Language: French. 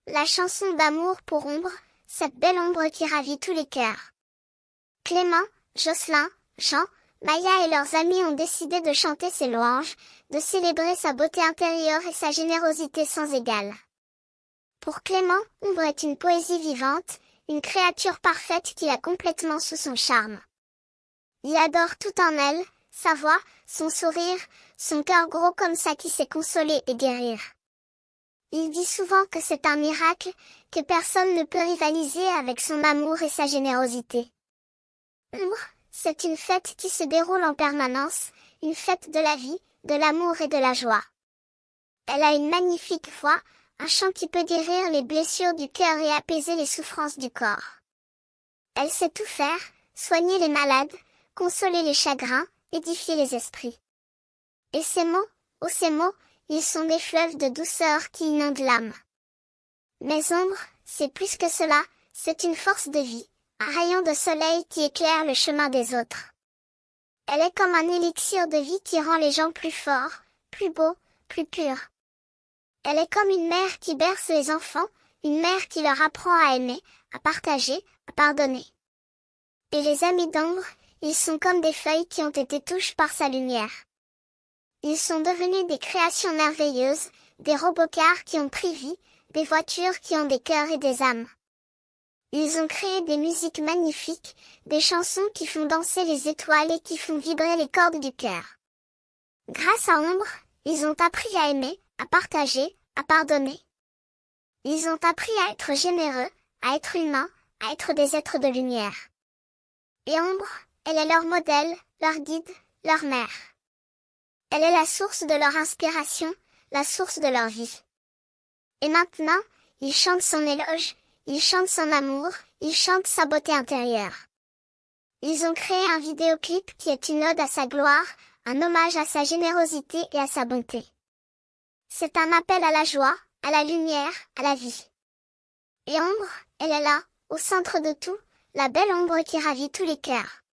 La chanson d'amour pour Ombre, cette belle ombre qui ravit tous les cœurs. Clément, Jocelyn, Jean, Maya et leurs amis ont décidé de chanter ses louanges, de célébrer sa beauté intérieure et sa générosité sans égale. Pour Clément, Ombre est une poésie vivante, une créature parfaite qui a complètement sous son charme. Il adore tout en elle, sa voix, son sourire, son cœur gros comme ça qui sait consoler et guérir. Il dit souvent que c'est un miracle, que personne ne peut rivaliser avec son amour et sa générosité. Ombre, c'est une fête qui se déroule en permanence, une fête de la vie, de l'amour et de la joie. Elle a une magnifique voix, un chant qui peut guérir les blessures du cœur et apaiser les souffrances du corps. Elle sait tout faire, soigner les malades, consoler les chagrins, édifier les esprits. Et ces mots, oh ces mots, ils sont des fleuves de douceur qui inondent l'âme. Mais Ombre, c'est plus que cela, c'est une force de vie, un rayon de soleil qui éclaire le chemin des autres. Elle est comme un élixir de vie qui rend les gens plus forts, plus beaux, plus purs. Elle est comme une mère qui berce les enfants, une mère qui leur apprend à aimer, à partager, à pardonner. Et les amis d'Ombre, ils sont comme des feuilles qui ont été touchées par sa lumière. Ils sont devenus des créations merveilleuses, des robocars qui ont pris vie, des voitures qui ont des cœurs et des âmes. Ils ont créé des musiques magnifiques, des chansons qui font danser les étoiles et qui font vibrer les cordes du cœur. Grâce à Ombre, ils ont appris à aimer, à partager, à pardonner. Ils ont appris à être généreux, à être humains, à être des êtres de lumière. Et Ombre, elle est leur modèle, leur guide, leur mère. Elle est la source de leur inspiration, la source de leur vie. Et maintenant, ils chantent son éloge, ils chantent son amour, ils chantent sa beauté intérieure. Ils ont créé un vidéoclip qui est une ode à sa gloire, un hommage à sa générosité et à sa bonté. C'est un appel à la joie, à la lumière, à la vie. Et Ombre, elle est là, au centre de tout, la belle ombre qui ravit tous les cœurs.